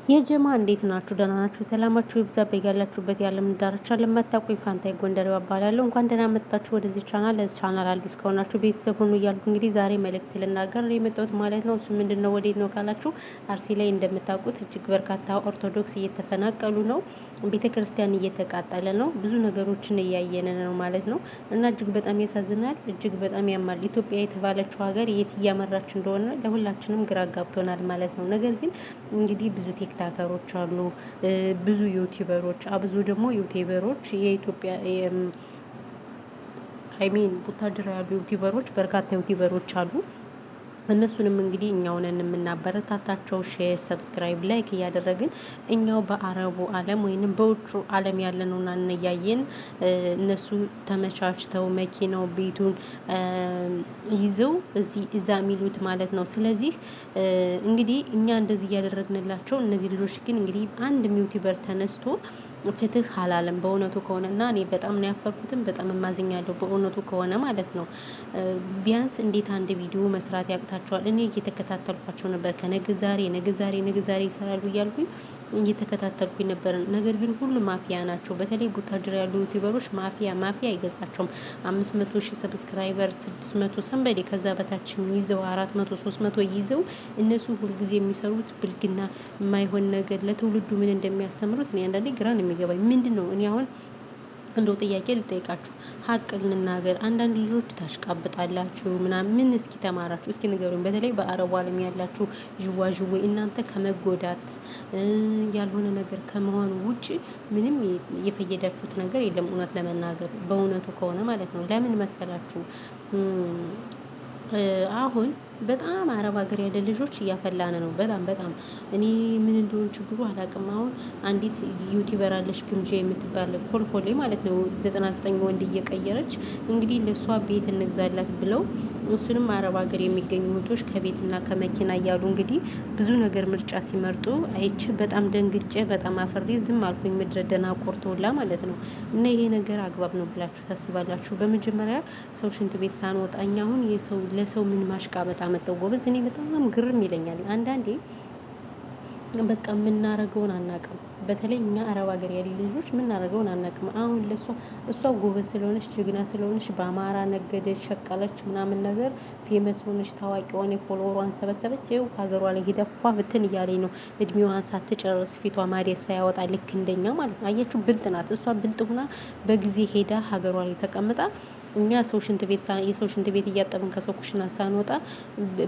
የጀማ እንዴት ናችሁ? ደህና ናችሁ? ሰላማችሁ ይብዛ በያላችሁበት የዓለም ዳርቻ። ለማታውቁኝ ፋንታይ ጎንደሬው እባላለሁ። እንኳን ደህና መጣችሁ ወደዚህ ቻናል። ለዚህ ቻናል አዲስ ከሆናችሁ ቤተሰብ ሁኑ እያልኩ እንግዲህ ዛሬ መልእክት ልናገር የመጣሁት ማለት ነው። እሱ ምንድነው ወዴት ነው ካላችሁ፣ አርሲ ላይ እንደምታውቁት እጅግ በርካታ ኦርቶዶክስ እየተፈናቀሉ ነው። ቤተ ክርስቲያን እየተቃጠለ ነው። ብዙ ነገሮችን እያየን ነው ማለት ነው። እና እጅግ በጣም ያሳዝናል። እጅግ በጣም ያማል። ኢትዮጵያ የተባለችው ሀገር የት እያመራች እንደሆነ ለሁላችንም ግራ ጋብቶናል ማለት ነው። ነገር ግን እንግዲህ ብዙ ቲክታከሮች አሉ፣ ብዙ ዩቲዩበሮች፣ አብዙ ደግሞ ዩቲዩበሮች የኢትዮጵያ አይሚን ቡታጅራ ያሉ ዩቲዩበሮች በርካታ ዩቲዩበሮች አሉ። እነሱንም እንግዲህ እኛው ነን የምናበረታታቸው። ሼር፣ ሰብስክራይብ፣ ላይክ እያደረግን እኛው በአረቡ ዓለም ወይንም በውጩ ዓለም ያለነውና እያየን እነሱ ተመቻችተው መኪናው ቤቱን ይዘው እዛ የሚሉት ማለት ነው። ስለዚህ እንግዲህ እኛ እንደዚህ እያደረግንላቸው እነዚህ ልጆች ግን እንግዲህ አንድ ዩቲዩበር ተነስቶ ፍትህ አላለም። በእውነቱ ከሆነ እና እኔ በጣም ነው ያፈርኩትም በጣም እማዝኛለሁ በእውነቱ ከሆነ ማለት ነው። ቢያንስ እንዴት አንድ ቪዲዮ መስራት ያቅታቸዋል? እኔ እየተከታተልኳቸው ነበር። ከነገ ዛሬ ነገ ዛሬ ይሰራሉ እያልኩኝ እየተከታተልኩኝ ነበር። ነገር ግን ሁሉ ማፊያ ናቸው። በተለይ ቡታጅራ ያሉ ዩቲዩበሮች ማፊያ አይገልጻቸውም። 500,000 ሰብስክራይበር 600 ሰንበዴ ከዛ በታችም ይዘው 400 300 ይዘው እነሱ ሁልጊዜ የሚሰሩት ብልግና የማይሆን ነገር ለትውልዱ ምን እንደሚያስተምሩት እኔ አንዳንዴ ግራ ነው የሚገባኝ። ምንድን ነው እኔ አሁን እንደው ጥያቄ ልጠይቃችሁ፣ ሀቅ ልናገር። አንዳንድ ልጆች ታሽቃብጣላችሁ ምናምን፣ ምን እስኪ ተማራችሁ? እስኪ ንገሩኝ። በተለይ በአረቡ ዓለም ያላችሁ ዥዋዥዌ እናንተ ከመጎዳት ያልሆነ ነገር ከመሆኑ ውጭ ምንም የፈየዳችሁት ነገር የለም። እውነት ለመናገር በእውነቱ ከሆነ ማለት ነው። ለምን መሰላችሁ? አሁን በጣም አረብ ሀገር ያለ ልጆች እያፈላን ነው። በጣም እኔ ምን እንደሆነ ችግሩ አላውቅም። አሁን አንዲት ዩቲዩበር አለች ግምጃ የምትባል ኮልኮሌ ማለት ነው 99 ወንድ እየቀየረች እንግዲህ ለእሷ ቤት እንግዛላት ብለው እሱንም አረብ ሀገር የሚገኙ እህቶች ከቤትና ከመኪና እያሉ እንግዲህ ብዙ ነገር ምርጫ ሲመርጡ አይቼ በጣም ደንግጬ በጣም አፈሬ ዝም አልኩኝ። ምድረ ደናቁርት ሁላ ማለት ነው። እና ይሄ ነገር አግባብ ነው ብላችሁ ታስባላችሁ? በመጀመሪያ ሰው ሽንት ቤት ሳንወጣ እኛ አሁን ለሰው ምን ማሽቃበጥ አመጣው ጎበዝ? እኔ በጣም ግርም ይለኛል አንዳንዴ። በቃ የምናረገውን አናውቅም። በተለይ እኛ አረብ ሀገር ያሉ ልጆች የምናረገውን አናውቅም። አሁን እሷ ጎበዝ ስለሆነች ጀግና ስለሆነች በአማራ ነገደች ሸቀለች ምናምን ነገር ፌመስ ሆነች ታዋቂ ሆነ ፎሎወሯን ሰበሰበች። ይኸው ሀገሯ ላይ ሄደፋ ብትን እያለኝ ነው። እድሜዋን ሳትጨርስ ፊቷ ማዴስ ሳያወጣ ልክ እንደኛ ማለት ነው። አያችሁ ብልጥ ናት እሷ። ብልጥ ሁና በጊዜ ሄዳ ሀገሯ ላይ ተቀምጣ እኛ የሰው ሽንት ቤት እያጠብን ከሰው ኩሽና ሳንወጣ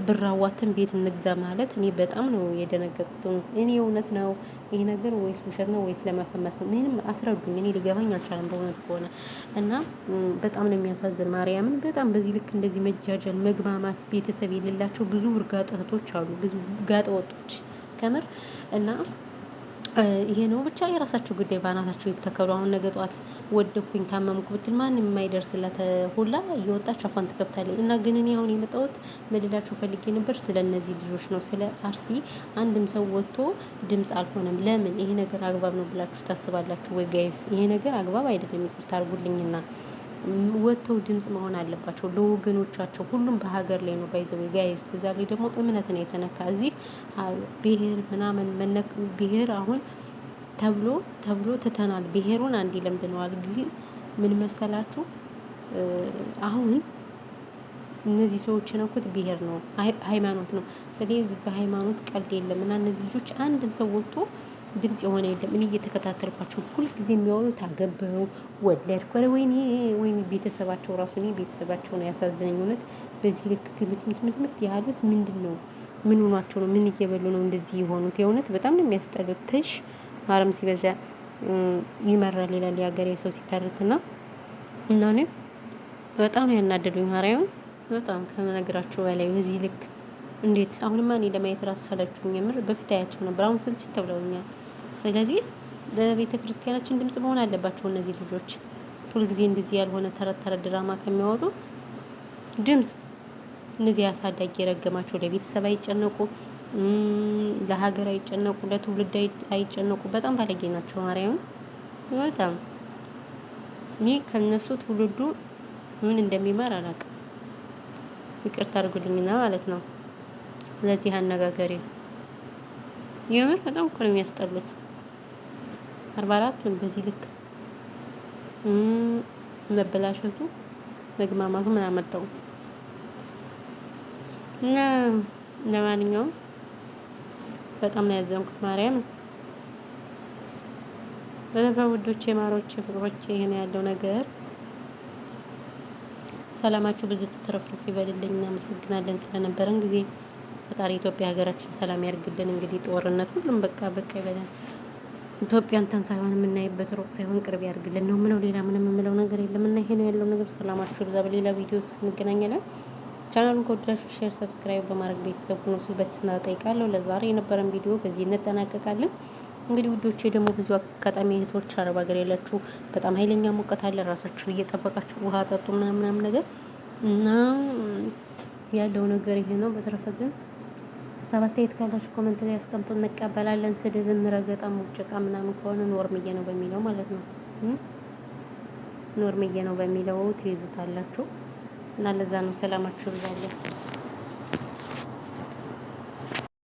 ብር አዋተን ቤት እንግዛ ማለት እኔ በጣም ነው የደነገጥኩት። እኔ እውነት ነው ይሄ ነገር ወይስ ውሸት ነው ወይስ ለመፈመስ ነው? ምንም አስረዱኝ። እኔ ሊገባኝ አልቻለም በእውነት ከሆነ እና በጣም ነው የሚያሳዝን። ማርያምን በጣም በዚህ ልክ እንደዚህ መጃጀል መግማማት ቤተሰብ የሌላቸው ብዙ ውርጋጥ እህቶች አሉ፣ ብዙ ጋጠ ወጦች ከምር እና ይሄ ነው ብቻ የራሳቸው ጉዳይ ባናታቸው ይተከሉ። አሁን ነገ ጧት ወደኩኝ ታመምኩ ብትል ማንም የማይደርስላት ሁላ እየወጣች አፏን ትከፍታለች። እና ግን እኔ አሁን የመጣሁት መደዳችሁ ፈልጌ ነበር ስለ እነዚህ ልጆች ነው። ስለ አርሲ አንድም ሰው ወጥቶ ድምፅ አልሆነም። ለምን? ይሄ ነገር አግባብ ነው ብላችሁ ታስባላችሁ ወይ ጋይስ? ይሄ ነገር አግባብ አይደለም። ይቅርታ አድርጉልኝና ወጥተው ድምፅ መሆን አለባቸው ለወገኖቻቸው። ሁሉም በሀገር ላይ ነው ባይዘው ጋይስ። በዛ ላይ ደግሞ እምነት ነው የተነካ እዚህ ብሄር ምናምን ብሄር አሁን ተብሎ ትተናል። ብሄሩን አንዴ ለምድነዋል። ግን ምን መሰላችሁ አሁን እነዚህ ሰዎች የነኩት ብሄር ነው ሃይማኖት ነው። ስለዚህ በሃይማኖት ቀልድ የለም። እና እነዚህ ልጆች አንድም ሰው ወጥቶ ድምጽ የሆነ የለም። እኔ እየተከታተልኳቸው ሁልጊዜ የሚያወሩት አገባው ወለድኩ፣ ወይኔ ቤተሰባቸው ራሱ እኔ ቤተሰባቸው ነው ያሳዝነኝ እውነት። በዚህ ልክ ትምህርት ያሉት ምንድን ነው? ምን ሆኗቸው ነው? ምን እየበሉ ነው እንደዚህ የሆኑት? የእውነት በጣም ነው የሚያስጠሉት። ትሽ ማረም ሲበዛ ይመራል ይላል የሀገሬ ሰው ሲተርትና እና እኔ በጣም ነው ያናደዱኝ። ማርያምን በጣም ከመነግራቸው በላይ በዚህ ልክ እንዴት! አሁንማ እኔ ለማየት ራሱ ሰለቹኝ። የምር በፊት አያቸው ነበር፣ አሁን ስልችት ተብለውኛል። ስለዚህ በቤተ ክርስቲያናችን ድምጽ መሆን አለባቸው እነዚህ ልጆች። ሁልጊዜ እንደዚህ ያልሆነ ተረት ድራማ ከሚያወጡ ድምጽ። እነዚህ አሳዳጊ የረገማቸው ለቤተሰብ አይጨነቁ፣ ለሀገር አይጨነቁ፣ ለትውልድ አይጨነቁ። በጣም ባለጌ ናቸው። ማርያምን በጣም እኔ ከነሱ ትውልዱ ምን እንደሚማር አላውቅም። ይቅርታ አድርጉልኝና ማለት ነው ለዚህ አነጋገሬ የምር በጣም እኮ ነው የሚያስጠሉት። 44 በዚህ ልክ መበላሸቱ መግማማቱ ምን አመጣው? እና ለማንኛውም በጣም ነው ያዘንኩት ማርያም። በውዶቼ ማሮቼ ፍቅሮቼ ይሄን ያለው ነገር ሰላማችሁ ብዙ ትትረፍረፍ ይበልልኝ። እናመሰግናለን ስለነበረን ጊዜ። ፈጣሪ ኢትዮጵያ ሀገራችን ሰላም ያርግልን። እንግዲህ ጦርነት ሁሉም በቃ ይበላል። ኢትዮጵያን እንትን ሳይሆን የምናይበት ሩቅ ሳይሆን ቅርብ ያርግልን ነው የምለው። ሌላ ምንም የምለው ነገር የለም እና ይሄ ነው ያለው ነገር። ሰላማችሁ ይብዛ። በሌላ ቪዲዮ ውስጥ እንገናኛለን። ቻናሉን ከወደዳችሁ ሼር፣ ሰብስክራይብ በማድረግ ቤተሰብ ሁኑ ስል በትህትና እጠይቃለሁ። ለዛሬ የነበረን ቪዲዮ በዚህ እንጠናቀቃለን። እንግዲህ ውዶቼ ደግሞ ብዙ አጋጣሚ እህቶች አረብ ሀገር ያላችሁ በጣም ኃይለኛ ሙቀት አለ። ራሳችሁን እየጠበቃችሁ ውሃ ጠጡ ምናምን ነገር እና ያለው ነገር ይሄ ነው። በተረፈ ግን ሀሳብ አስተያየት ካላችሁ ኮመንት ላይ አስቀምጡ፣ እንቀበላለን። ስድብም ረገጣም ሙጭቃ ምናምን ከሆነ ኖርምዬ ነው በሚለው ማለት ነው ኖርምዬ ነው በሚለው ትይዙታላችሁ እና ለዛ ነው። ሰላማችሁ ይብዛልኝ።